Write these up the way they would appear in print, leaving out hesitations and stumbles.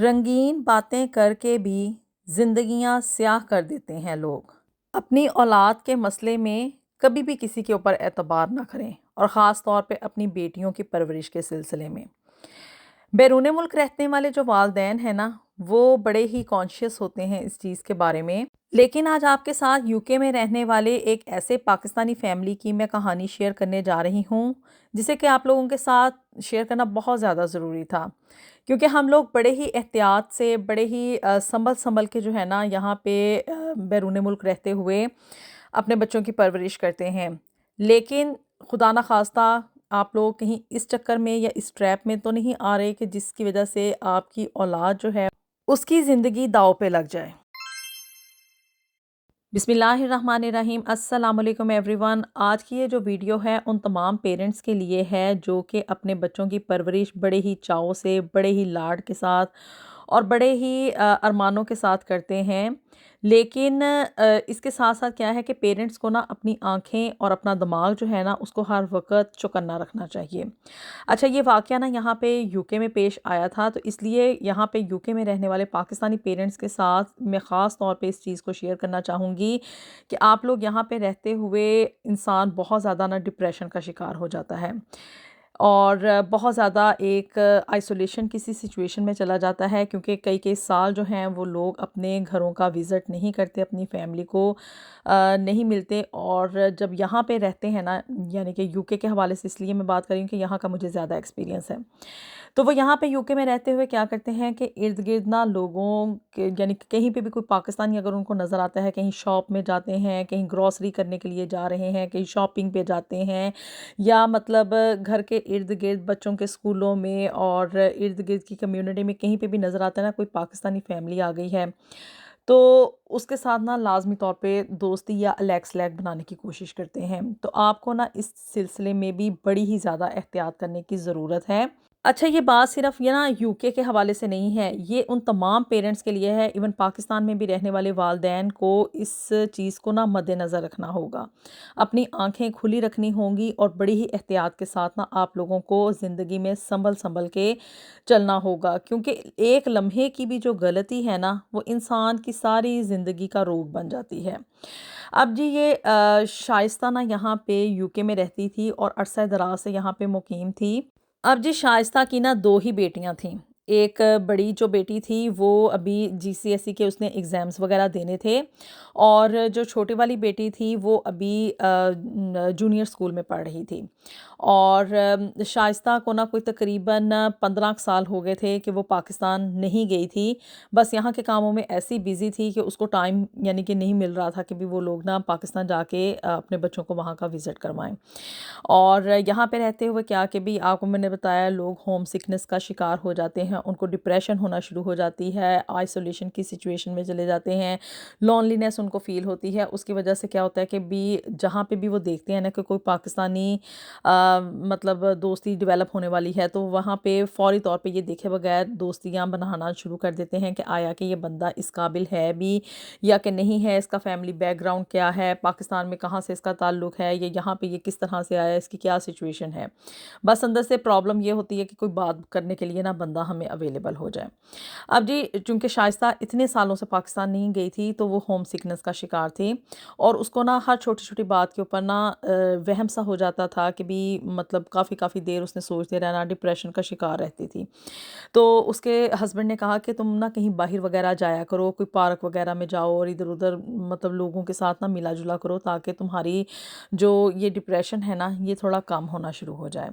رنگین باتیں کر کے بھی زندگیاں سیاہ کر دیتے ہیں لوگ۔ اپنی اولاد کے مسئلے میں کبھی بھی کسی کے اوپر اعتبار نہ کریں، اور خاص طور پہ اپنی بیٹیوں کی پرورش کے سلسلے میں۔ بیرون ملک رہنے والے جو والدین ہیں نا، وہ بڑے ہی کانشیس ہوتے ہیں اس چیز کے بارے میں۔ لیکن آج آپ کے ساتھ UK میں رہنے والے ایک ایسے پاکستانی فیملی کی میں کہانی شیئر کرنے جا رہی ہوں، جسے کہ آپ لوگوں کے ساتھ شیئر کرنا بہت زیادہ ضروری تھا، کیونکہ ہم لوگ بڑے ہی احتیاط سے، بڑے ہی سنبھل کے جو ہے نا یہاں پہ بیرون ملک رہتے ہوئے اپنے بچوں کی پرورش کرتے ہیں۔ لیکن خدا نخواستہ آپ لوگ کہیں اس چکر میں یا اس ٹریپ میں تو نہیں آ رہے کہ جس کی وجہ سے آپ کی اولاد جو ہے اس کی زندگی داؤ پہ لگ جائے۔ بسم اللہ الرحمن الرحیم۔ السلام علیکم ایوری ون۔ آج کی یہ جو ویڈیو ہے ان تمام پیرنٹس کے لیے ہے جو کہ اپنے بچوں کی پرورش بڑے ہی چاؤ سے، بڑے ہی لاڈ کے ساتھ اور بڑے ہی ارمانوں کے ساتھ کرتے ہیں۔ لیکن اس کے ساتھ ساتھ کیا ہے کہ پیرنٹس کو نا اپنی آنکھیں اور اپنا دماغ جو ہے نا اس کو ہر وقت چوکنا رکھنا چاہیے۔ اچھا، یہ واقعہ نا یہاں پہ UK میں پیش آیا تھا، تو اس لیے یہاں پہ UK میں رہنے والے پاکستانی پیرنٹس کے ساتھ میں خاص طور پہ اس چیز کو شیئر کرنا چاہوں گی کہ آپ لوگ یہاں پہ رہتے ہوئے انسان بہت زیادہ نا ڈپریشن کا شکار ہو جاتا ہے، اور بہت زیادہ ایک آئسولیشن کسی سچویشن میں چلا جاتا ہے، کیونکہ کئی سال جو ہیں وہ لوگ اپنے گھروں کا وزٹ نہیں کرتے، اپنی فیملی کو نہیں ملتے۔ اور جب یہاں پہ رہتے ہیں نا، یعنی کہ UK کے حوالے سے اس لیے میں بات کر رہی ہوں کہ یہاں کا مجھے زیادہ ایکسپیرینس ہے، تو وہ یہاں پہ UK میں رہتے ہوئے کیا کرتے ہیں کہ ارد گرد نا لوگوں کے، یعنی کہ کہیں پہ بھی کوئی پاکستانی اگر ان کو نظر آتا ہے، کہیں شاپ میں جاتے ہیں، کہیں گروسری کرنے کے لیے جا رہے ہیں، کہیں شاپنگ پہ جاتے ہیں، یا مطلب گھر کے ارد گرد بچوں کے اسکولوں میں اور ارد گرد کی کمیونٹی میں کہیں پہ بھی نظر آتا ہے نا کوئی پاکستانی فیملی آ گئی ہے، تو اس کے ساتھ نا لازمی طور پہ دوستی یا الیکس لیگ بنانے کی کوشش کرتے ہیں۔ تو آپ کو نا اس سلسلے میں بھی بڑی ہی زیادہ احتیاط کرنے کی ضرورت ہے۔ اچھا، یہ بات صرف یہ نا UK کے حوالے سے نہیں ہے، یہ ان تمام پیرنٹس کے لیے ہے، ایون پاکستان میں بھی رہنے والے والدین کو اس چیز کو نا مد نظر رکھنا ہوگا، اپنی آنکھیں کھلی رکھنی ہوں گی، اور بڑی ہی احتیاط کے ساتھ نا آپ لوگوں کو زندگی میں سنبھل کے چلنا ہوگا، کیونکہ ایک لمحے کی بھی جو غلطی ہے نا وہ انسان کی ساری زندگی کا روگ بن جاتی ہے۔ اب جی، یہ شائستہ نا یہاں پہ UK میں رہتی تھی اور عرصہ دراز سے یہاں پہ مقیم تھی۔ اب جی، شائستہ کی نا 2 ہی بیٹیاں تھیں۔ ایک بڑی جو بیٹی تھی وہ ابھی GCSE کے اس نے ایگزامز وغیرہ دینے تھے، اور جو چھوٹی والی بیٹی تھی وہ ابھی جونیئر اسکول میں پڑھ رہی تھی، اور شائستہ کو نا کوئی تقریباً 15 سال ہو گئے تھے کہ وہ پاکستان نہیں گئی تھی، بس یہاں کے کاموں میں ایسی بیزی تھی کہ اس کو ٹائم یعنی کہ نہیں مل رہا تھا کہ بھی وہ لوگ نا پاکستان جا کے اپنے بچوں کو وہاں کا وزٹ کروائیں۔ اور یہاں پہ رہتے ہوئے کیا کہ بھی آپ کو میں نے بتایا، لوگ ہوم سکنس کا شکار ہو جاتے ہیں، ان کو ڈپریشن ہونا شروع ہو جاتی ہے، آئسولیشن کی سچویشن میں چلے جاتے ہیں، لونلینس ان کو فیل ہوتی ہے۔ اس کی وجہ سے کیا ہوتا ہے کہ بھی جہاں پہ بھی وہ دیکھتے ہیں نا کہ کوئی پاکستانی مطلب دوستی ڈیولپ ہونے والی ہے، تو وہاں پہ فوری طور پہ یہ دیکھے بغیر دوستیاں بنانا شروع کر دیتے ہیں کہ آیا کہ یہ بندہ اس قابل ہے بھی یا کہ نہیں ہے، اس کا فیملی بیک گراؤنڈ کیا ہے، پاکستان میں کہاں سے اس کا تعلق ہے، یہ یہاں پہ یہ کس طرح سے آیا، اس کی کیا سچویشن ہے۔ بس اندر سے پرابلم یہ ہوتی ہے کہ کوئی بات کرنے کے لیے نا بندہ ہمیں اویلیبل ہو جائے۔ اب جی، چونکہ شائستہ اتنے سالوں سے پاکستان نہیں گئی تھی تو وہ ہوم سکنس کا شکار تھی، اور اس کو نا ہر چھوٹی چھوٹی بات کے اوپر نا وہم سا ہو جاتا تھا کہ بھی مطلب کافی دیر اس نے سوچتے رہنا، ڈپریشن کا شکار رہتی تھی۔ تو اس کے ہسبینڈ نے کہا کہ تم نا کہیں باہر وغیرہ جایا کرو، کوئی پارک وغیرہ میں جاؤ اور ادھر ادھر مطلب لوگوں کے ساتھ نا ملا جلا کرو، تاکہ تمہاری جو یہ ڈپریشن ہے نا یہ تھوڑا کم ہونا شروع ہو جائے۔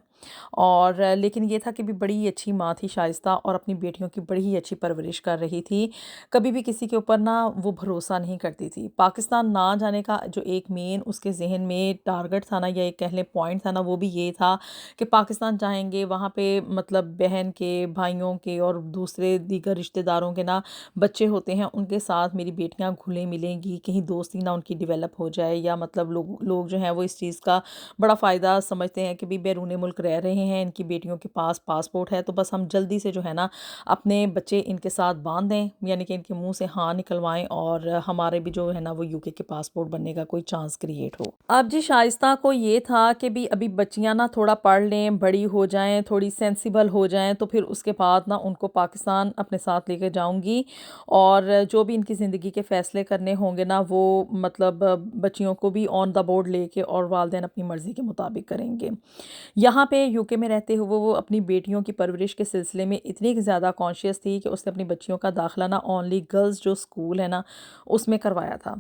اور لیکن یہ تھا کہ بھی بڑی اچھی ماں تھی شائستہ، اور اپنی بیٹیوں کی بڑی ہی اچھی پرورش کر رہی تھی، کبھی بھی کسی کے اوپر نا وہ بھروسہ نہیں کرتی تھی۔ پاکستان نہ جانے کا جو ایک مین اس کے ذہن میں ٹارگٹ تھا نا، یا ایک کہہ لیں پوائنٹ تھا نا، وہ بھی یہ تھا کہ پاکستان جائیں گے، وہاں پہ مطلب بہن کے، بھائیوں کے اور دوسرے دیگر رشتہ داروں کے نا بچے ہوتے ہیں، ان کے ساتھ میری بیٹیاں گھلیں ملیں گی، کہیں دوستی نہ ان کی ڈیولپ ہو جائے، یا مطلب لوگ جو ہیں وہ اس چیز کا بڑا فائدہ سمجھتے ہیں کہ بھی بیرون ملک رہ رہے ہیں، ان کی بیٹیوں کے پاس پاسپورٹ ہے تو بس ہم جلدی سے جو ہے نا اپنے بچے ان کے ساتھ باندھ دیں، یعنی کہ ان کے منہ سے ہاں نکلوائیں، اور ہمارے بھی جو ہے نا وہ UK کے پاسپورٹ بننے کا کوئی چانس کریٹ ہو۔ اب جی شائستہ کو یہ تھا کہ بھی ابھی بچیاں نا تھوڑا پڑھ لیں، بڑی ہو جائیں، تھوڑی سینسیبل ہو جائیں، تو پھر اس کے بعد نا ان کو پاکستان اپنے ساتھ لے کے جاؤں گی، اور جو بھی ان کی زندگی کے فیصلے کرنے ہوں گے نا وہ مطلب بچیوں کو بھی آن دا بورڈ لے کے اور والدین اپنی مرضی کے مطابق کریں گے۔ یہاں پہ UK میں رہتے ہوئے وہ اپنی بیٹیوں کی پرورش کے سلسلے میں اتنی زیادہ کانشیس تھی کہ اس نے اپنی بچیوں کا داخلہ نا اونلی گرلز جو اسکول ہے نا اس میں کروایا تھا،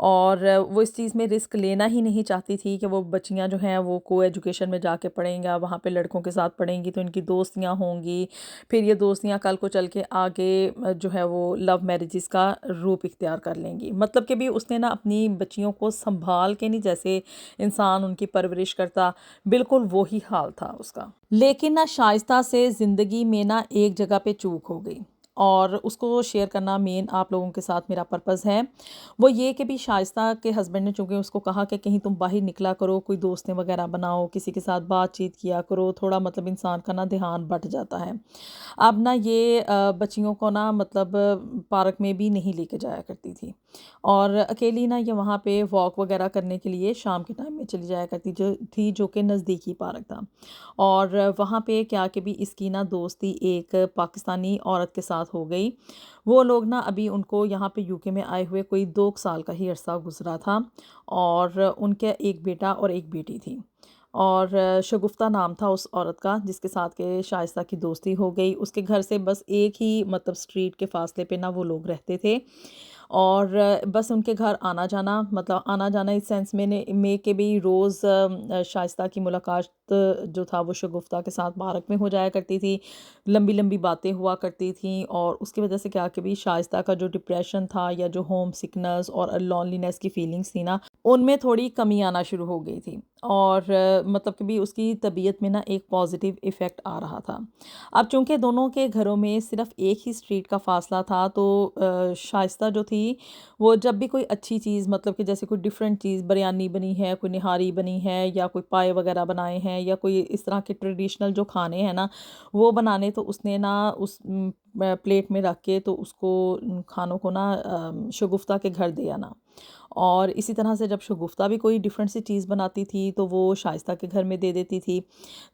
اور وہ اس چیز میں رسک لینا ہی نہیں چاہتی تھی کہ وہ بچیاں جو ہیں وہ کو ایجوکیشن میں جا کے پڑھیں گا، وہاں پہ لڑکوں کے ساتھ پڑھیں گی تو ان کی دوستیاں ہوں گی، پھر یہ دوستیاں کل کو چل کے آگے جو ہے وہ لو میرجز کا روپ اختیار کر لیں گی۔ مطلب کہ بھی اس نے نا اپنی بچیوں کو سنبھال کے نہیں، جیسے انسان ان کی پرورش کرتا، بالکل وہی حال تھا اس کا۔ لیکن نا شائستہ سے زندگی میں نا ایک جگہ پہ چوک ہو گئی، اور اس کو شیئر کرنا مین آپ لوگوں کے ساتھ میرا پرپز ہے۔ وہ یہ کہ بھی شائستہ کے ہسبینڈ نے چونکہ اس کو کہا کہ کہیں تم باہر نکلا کرو، کوئی دوستیں وغیرہ بناؤ، کسی کے ساتھ بات چیت کیا کرو، تھوڑا مطلب انسان کا نا دھیان بٹ جاتا ہے۔ اب نا یہ بچیوں کو نا مطلب پارک میں بھی نہیں لے کے جایا کرتی تھی، اور اکیلی نا یہ وہاں پہ واک وغیرہ کرنے کے لیے شام کے ٹائم میں چلی جایا کرتی جو کہ نزدیکی پارک تھا، اور وہاں پہ کیا کہ بھی اس کی نا دوستی ایک پاکستانی عورت کے ساتھ ہو گئی۔ وہ لوگ نا ابھی ان کو یہاں پہ UK میں آئے ہوئے کوئی 2 سال کا ہی عرصہ گزرا تھا، اور ان کے ایک بیٹا اور ایک بیٹی تھی، اور شگفتہ نام تھا اس عورت کا جس کے ساتھ کہ شائستہ کی دوستی ہو گئی۔ اس کے گھر سے بس ایک ہی مطلب سٹریٹ کے فاصلے پہ نا وہ لوگ رہتے تھے، اور بس ان کے گھر آنا جانا، مطلب آنا جانا اس سینس میں کہ بھی روز شائستہ کی ملاقات جو تھا وہ شگفتہ کے ساتھ پارک میں ہو جایا کرتی تھی، لمبی لمبی باتیں ہوا کرتی تھیں، اور اس کی وجہ سے کیا کہ بھی شائستہ کا جو ڈپریشن تھا یا جو ہوم سکنس اور لونلینس کی فیلنگس تھی نا ان میں تھوڑی کمی آنا شروع ہو گئی تھی، اور مطلب کہ بھی اس کی طبیعت میں نا ایک پازیٹیو ایفیکٹ آ رہا تھا۔ اب چونکہ دونوں کے گھروں میں صرف ایک ہی سٹریٹ کا فاصلہ تھا، تو شائستہ جو تھی وہ جب بھی کوئی اچھی چیز مطلب کہ جیسے کوئی ڈیفرنٹ چیز بریانی بنی ہے، کوئی نہاری بنی ہے، یا کوئی پائے وغیرہ بنائے ہیں، یا کوئی اس طرح کے ٹریڈیشنل جو کھانے ہیں نا وہ بنانے، تو اس نے نا اس پلیٹ میں رکھ کے تو اس کو کھانوں کو نا شگفتہ کے گھر دے آنا، اور اسی طرح سے جب شگفتہ بھی کوئی ڈیفرنٹ سی چیز بناتی تھی تو وہ شائستہ کے گھر میں دے دیتی تھی۔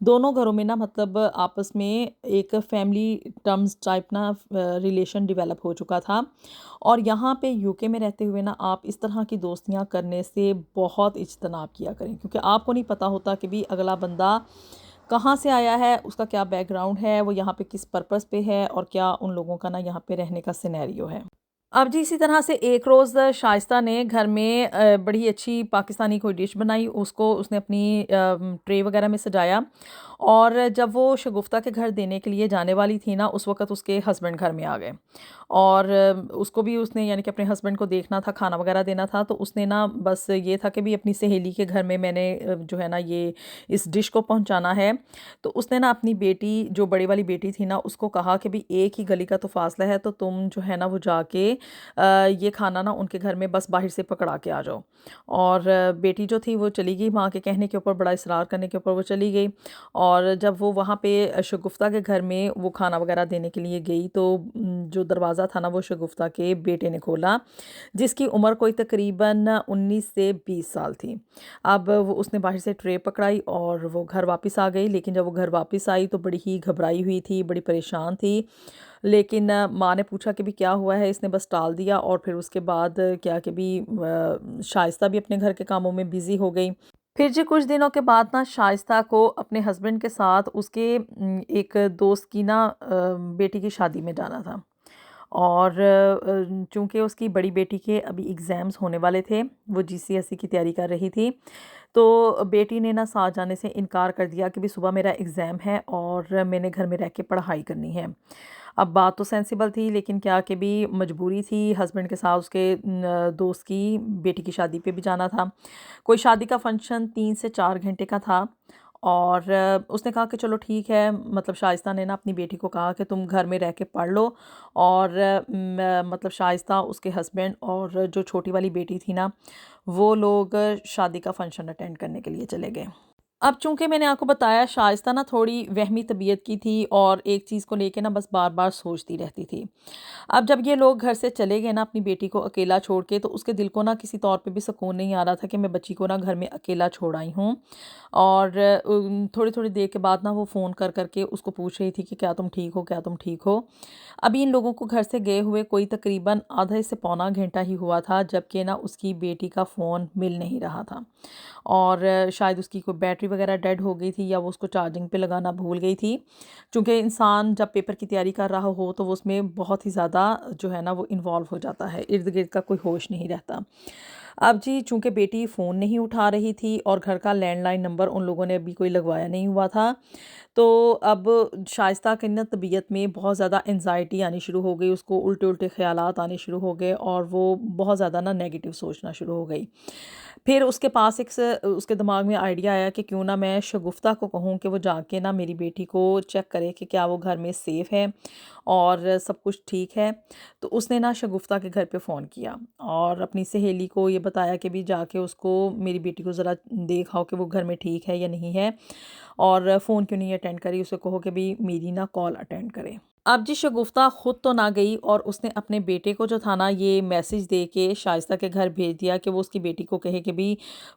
دونوں گھروں میں نا مطلب آپس میں ایک فیملی ٹرمز ٹائپ نا ریلیشن ڈیولپ ہو چکا تھا، اور یہاں پہ UK میں رہتے ہوئے نا آپ اس طرح کی دوستیاں کرنے سے بہت اجتناب کیا کریں، کیونکہ آپ کو نہیں پتہ ہوتا کہ بھی اگلا بندہ کہاں سے آیا ہے، اس کا کیا بیک گراؤنڈ ہے، وہ یہاں پہ کس پرپس پہ ہے، اور کیا ان لوگوں کا نا یہاں پہ رہنے کا سینیریو ہے۔ اب جی اسی طرح سے ایک روز شائستہ نے گھر میں بڑی اچھی پاکستانی کوئی ڈش بنائی، اس نے اپنی ٹرے وغیرہ میں سجایا، اور جب وہ شگفتہ کے گھر دینے کے لیے جانے والی تھی نا اس وقت اس کے ہسبینڈ گھر میں آ گئے، اور اس کو بھی اس نے یعنی کہ اپنے ہسبینڈ کو دیکھنا تھا، کھانا وغیرہ دینا تھا، تو اس نے نا بس یہ تھا کہ بھی اپنی سہیلی کے گھر میں نے جو ہے نا یہ اس ڈش کو پہنچانا ہے، تو اس نے نا اپنی بیٹی جو بڑی والی بیٹی تھی نا اس کو کہا کہ بھی ایک ہی گلی کا تو فاصلہ ہے، تو تم جو ہے نا وہ جا کے یہ کھانا نا ان کے گھر میں بس باہر سے پکڑا کے آ جاؤ، اور بیٹی جو تھی وہ چلی گئی، ماں کے کہنے کے اوپر بڑا اصرار کرنے کے اوپر وہ چلی گئی، اور جب وہ وہاں پہ شگفتہ کے گھر میں وہ کھانا وغیرہ دینے کے لیے گئی تو جو دروازہ تھا نا وہ شگفتہ کے بیٹے نے کھولا، جس کی عمر کوئی تقریباً 19 سے 20 سال تھی۔ اب اس نے باہر سے ٹرے پکڑائی اور وہ گھر واپس آ گئی، لیکن جب وہ گھر واپس آئی تو بڑی ہی گھبرائی ہوئی تھی، بڑی پریشان تھی، لیکن ماں نے پوچھا کہ بھی کیا ہوا ہے، اس نے بس ٹال دیا، اور پھر اس کے بعد کیا کہ بھی شائستہ بھی اپنے گھر کے کاموں میں بیزی ہو گئی۔ پھر جی کچھ دنوں کے بعد نا شائستہ کو اپنے ہسبینڈ کے ساتھ اس کے ایک دوست کی نا بیٹی کی شادی میں جانا تھا، اور چونکہ اس کی بڑی بیٹی کے ابھی ایگزامز ہونے والے تھے، وہ GCSE کی تیاری کر رہی تھی، تو بیٹی نے نا ساتھ جانے سے انکار کر دیا کہ بھی صبح میرا ایگزام ہے اور میں نے گھر میں رہ کے پڑھائی کرنی ہے۔ اب بات تو سینسیبل تھی، لیکن کیا کہ بھی مجبوری تھی، ہسبینڈ کے ساتھ اس کے دوست کی بیٹی کی شادی پہ بھی جانا تھا۔ کوئی شادی کا فنکشن 3 سے 4 گھنٹے کا تھا، اور اس نے کہا کہ چلو ٹھیک ہے، مطلب شائستہ نے نا اپنی بیٹی کو کہا کہ تم گھر میں رہ کے پڑھ لو، اور مطلب شائستہ، اس کے ہسبینڈ اور جو چھوٹی والی بیٹی تھی نا وہ لوگ شادی کا فنکشن اٹینڈ کرنے کے لیے چلے گئے۔ اب چونکہ میں نے آپ کو بتایا شائستہ نا تھوڑی وہمی طبیعت کی تھی اور ایک چیز کو لے کے نا بس بار بار سوچتی رہتی تھی۔ اب جب یہ لوگ گھر سے چلے گئے نا اپنی بیٹی کو اکیلا چھوڑ کے، تو اس کے دل کو نا کسی طور پہ بھی سکون نہیں آ رہا تھا کہ میں بچی کو نا گھر میں اکیلا چھوڑ آئی ہوں۔ اور تھوڑی تھوڑی دیر کے بعد نا وہ فون کر کر کے اس کو پوچھ رہی تھی کہ کیا تم ٹھیک ہو، کیا تم ٹھیک ہو۔ ابھی ان لوگوں کو گھر سے گئے ہوئے کوئی تقریباً آدھا سے پونا گھنٹہ ہی ہوا تھا، جبکہ نا اس کی بیٹی کا فون مل نہیں رہا تھا، اور شاید اس کی کوئی بیٹری وغیرہ ڈیڈ ہو گئی تھی یا وہ اس کو چارجنگ پہ لگانا بھول گئی تھی۔ چونکہ انسان جب پیپر کی تیاری کر رہا ہو تو وہ اس میں بہت ہی زیادہ جو ہے نا وہ انوالو ہو جاتا ہے، ارد گرد کا کوئی ہوش نہیں رہتا۔ اب جی چونکہ بیٹی فون نہیں اٹھا رہی تھی اور گھر کا لینڈ لائن نمبر ان لوگوں نے ابھی کوئی لگوایا نہیں ہوا تھا، تو اب شائستہ کی نا طبیعت میں بہت زیادہ انزائٹی آنی شروع ہو گئی، اس کو الٹے الٹے خیالات آنے شروع ہو گئے اور وہ بہت زیادہ نا نیگیٹو سوچنا شروع ہو گئی۔ پھر اس کے پاس اس کے دماغ میں آئیڈیا آیا کہ کیوں نہ میں شگفتہ کو کہوں کہ وہ جا کے نا میری بیٹی کو چیک کرے کہ کیا وہ گھر میں سیف ہے اور سب کچھ ٹھیک ہے۔ تو اس نے نا شگفتہ کے گھر پہ فون کیا اور اپنی سہیلی کو یہ بتایا کہ بھی جا کے اس کو میری بیٹی کو ذرا دیکھاؤ کہ وہ گھر میں ٹھیک ہے یا نہیں ہے، اور فون کیوں نہیں اٹینڈ کری، اسے کہو کہ بھی میری نا کال اٹینڈ کرے۔ اب جی شگفتہ خود تو نہ گئی اور اس نے اپنے بیٹے کو جو تھا نا یہ میسج دے کے شائستہ کے گھر بھیج دیا کہ وہ اس کی بیٹی کو کہے کہ بھی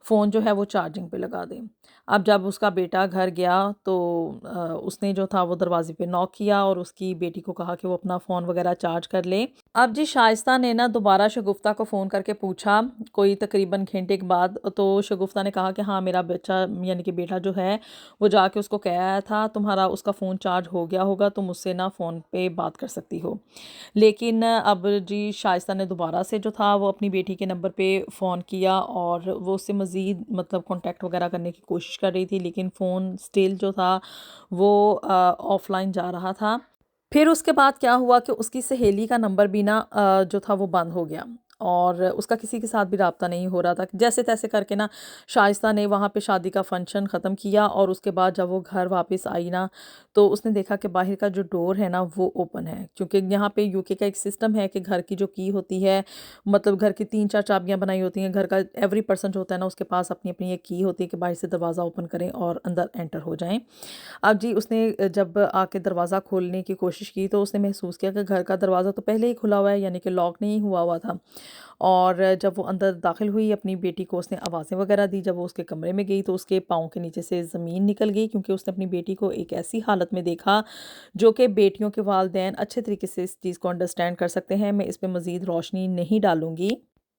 فون جو ہے وہ چارجنگ پہ لگا دے۔ اب جب اس کا بیٹا گھر گیا تو اس نے جو تھا وہ دروازے پہ نوک کیا اور اس کی بیٹی کو کہا کہ وہ اپنا فون وغیرہ چارج کر لے۔ اب جی شائستہ نے نا دوبارہ شگفتہ کو فون کر کے پوچھا کوئی تقریباً گھنٹے کے بعد، تو شگفتہ نے کہا کہ ہاں میرا بچہ یعنی کہ بیٹا جو ہے وہ جا کے اس کو کہہ آیا تھا تمہارا اس کا فون چارج ہو گیا ہوگا، تم اس سے نا فون پہ بات کر سکتی ہو۔ لیکن اب جی شائستہ نے دوبارہ سے جو تھا وہ اپنی بیٹی کے نمبر پہ فون کیا اور وہ اس سے مزید مطلب کانٹیکٹ وغیرہ کرنے کی کوشش کر رہی تھی، لیکن فون سٹل جو تھا وہ آف لائن جا رہا تھا۔ پھر اس کے بعد کیا ہوا کہ اس کی سہیلی کا نمبر بھی نا جو تھا وہ بند ہو گیا اور اس کا کسی کے ساتھ بھی رابطہ نہیں ہو رہا تھا۔ جیسے تیسے کر کے نا شائستہ نے وہاں پہ شادی کا فنکشن ختم کیا اور اس کے بعد جب وہ گھر واپس آئی نا تو اس نے دیکھا کہ باہر کا جو ڈور ہے نا وہ اوپن ہے، کیونکہ یہاں پہ UK کا ایک سسٹم ہے کہ گھر کی جو کی ہوتی ہے، مطلب گھر کی 3-4 چابیاں بنائی ہوتی ہیں، گھر کا ایوری پرسن جو ہوتا ہے نا اس کے پاس اپنی اپنی ایک کی ہوتی ہے کہ باہر سے دروازہ اوپن کریں اور اندر انٹر ہو جائیں۔ اب جی اس نے جب آ کے دروازہ کھولنے کی کوشش کی تو اس نے محسوس کیا کہ گھر کا دروازہ تو پہلے ہی کھلا ہوا ہے، یعنی کہ لاک نہیں ہوا تھا، اور جب وہ اندر داخل ہوئی اپنی بیٹی کو اس نے آوازیں وغیرہ دی، جب وہ اس کے کمرے میں گئی تو اس کے پاؤں کے نیچے سے زمین نکل گئی، کیونکہ اس نے اپنی بیٹی کو ایک ایسی حالت میں دیکھا جو کہ بیٹیوں کے والدین اچھے طریقے سے اس چیز کو انڈرسٹینڈ کر سکتے ہیں۔ میں اس پہ مزید روشنی نہیں ڈالوں گی۔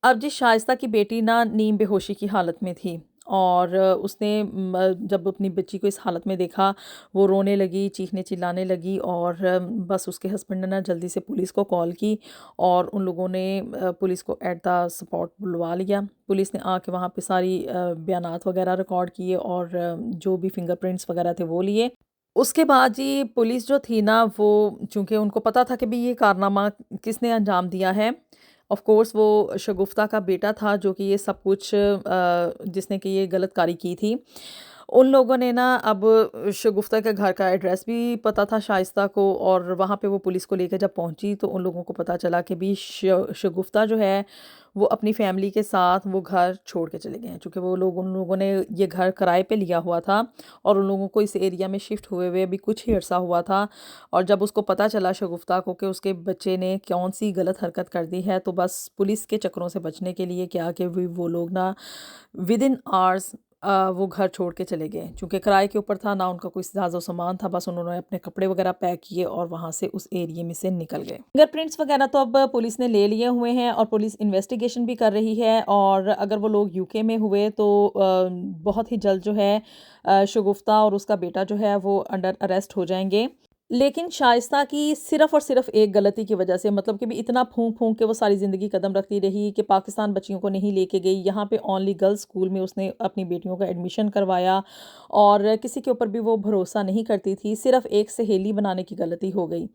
اب جی شائستہ کی بیٹی نا نیم بے ہوشی کی حالت میں تھی اور اس نے جب اپنی بچی کو اس حالت میں دیکھا وہ رونے لگی، چیخنے چلانے لگی، اور بس اس کے ہسبینڈ نے نا جلدی سے پولیس کو کال کی اور ان لوگوں نے پولیس کو ایٹ دا سپاٹ بلوا لیا۔ پولیس نے آ کے وہاں پہ ساری بیانات وغیرہ ریکارڈ کیے اور جو بھی فنگر پرنٹس وغیرہ تھے وہ لیے۔ اس کے بعد جی پولیس جو تھی نا وہ چونکہ ان کو پتا تھا کہ بھی یہ کارنامہ کس نے انجام دیا ہے، آف کورس وہ شگفتہ کا بیٹا تھا جو کہ یہ سب کچھ جس نے کہ یہ غلط کاری کی تھی۔ ان لوگوں نے نا اب شگفتہ کے گھر کا ایڈریس بھی پتا تھا شائستہ کو، اور وہاں پہ وہ پولیس کو لے کے جب پہنچی تو ان لوگوں کو پتا چلا کہ بھی شگفتہ جو ہے وہ اپنی فیملی کے ساتھ وہ گھر چھوڑ کے چلے گئے ہیں، چونکہ ان لوگوں نے یہ گھر کرائے پہ لیا ہوا تھا اور ان لوگوں کو اس ایریا میں شفٹ ہوئے ابھی کچھ ہی عرصہ ہوا تھا، اور جب اس کو پتا چلا شگفتہ کو کہ اس کے بچے نے کون سی غلط حرکت کر دی ہے تو بس پولیس کے چکروں سے بچنے کے لیے کیا کہ وہ لوگ نا ودن آورز وہ گھر چھوڑ کے چلے گئے، چونکہ کرائے کے اوپر تھا، نہ ان کا کوئی ساز و سامان تھا، بس انہوں نے اپنے کپڑے وغیرہ پیک کیے اور وہاں سے اس ایریے میں سے نکل گئے۔ فنگر پرنٹس وغیرہ تو اب پولیس نے لے لیے ہوئے ہیں اور پولیس انویسٹیگیشن بھی کر رہی ہے، اور اگر وہ لوگ UK میں ہوئے تو بہت ہی جلد جو ہے شگفتہ اور اس کا بیٹا جو ہے وہ انڈر اریسٹ ہو جائیں گے۔ لیکن شائستہ کی صرف اور صرف ایک غلطی کی وجہ سے، مطلب کہ بھی اتنا پھونک پھونک کے وہ ساری زندگی قدم رکھتی رہی کہ پاکستان بچیوں کو نہیں لے کے گئی، یہاں پہ اونلی گرلز اسکول میں اس نے اپنی بیٹیوں کا ایڈمیشن کروایا اور کسی کے اوپر بھی وہ بھروسہ نہیں کرتی تھی، صرف ایک سہیلی بنانے کی غلطی ہو گئی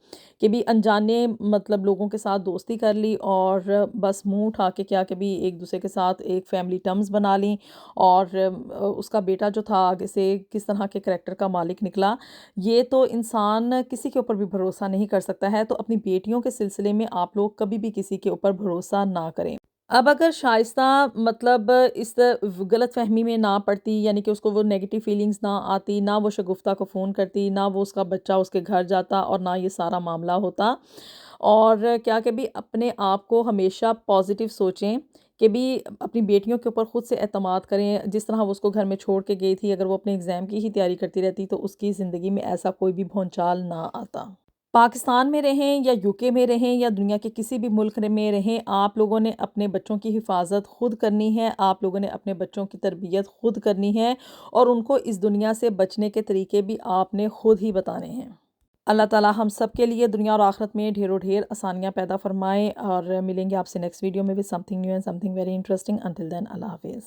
کہ بھی انجانے مطلب لوگوں کے ساتھ دوستی کر لی اور بس منہ اٹھا کے کیا کہ بھی ایک دوسرے کے ساتھ ایک فیملی ٹرمز بنا لیں، اور اس کا بیٹا جو تھا آگے سے کس طرح کے کریکٹر کا مالک نکلا۔ یہ تو انسان کسی کے اوپر بھی بھروسہ نہیں کر سکتا ہے، تو اپنی بیٹیوں کے سلسلے میں آپ لوگ کبھی بھی کسی کے اوپر بھروسہ نہ کریں۔ اب اگر شائستہ مطلب اس غلط فہمی میں نہ پڑتی، یعنی کہ اس کو وہ نیگیٹو فیلنگز نہ آتی، نہ وہ شگفتہ کو فون کرتی، نہ وہ اس کا بچہ اس کے گھر جاتا اور نہ یہ سارا معاملہ ہوتا، اور کیا کہ بھی اپنے آپ کو ہمیشہ پازیٹیو سوچیں کہ بھی اپنی بیٹیوں کے اوپر خود سے اعتماد کریں، جس طرح وہ اس کو گھر میں چھوڑ کے گئی تھی، اگر وہ اپنے ایگزام کی ہی تیاری کرتی رہتی تو اس کی زندگی میں ایسا کوئی بھی بھونچال نہ آتا۔ پاکستان میں رہیں یا یوکے میں رہیں یا دنیا کے کسی بھی ملک میں رہیں، آپ لوگوں نے اپنے بچوں کی حفاظت خود کرنی ہے، آپ لوگوں نے اپنے بچوں کی تربیت خود کرنی ہے، اور ان کو اس دنیا سے بچنے کے طریقے بھی آپ نے خود ہی بتانے ہیں۔ اللہ تعالیٰ ہم سب کے لیے دنیا اور آخرت میں ڈھیر و ڈھیر آسانیاں پیدا فرمائے، اور ملیں گے آپ سے نیکسٹ ویڈیو میں with something new and something very interesting. Until then, اللہ حافظ۔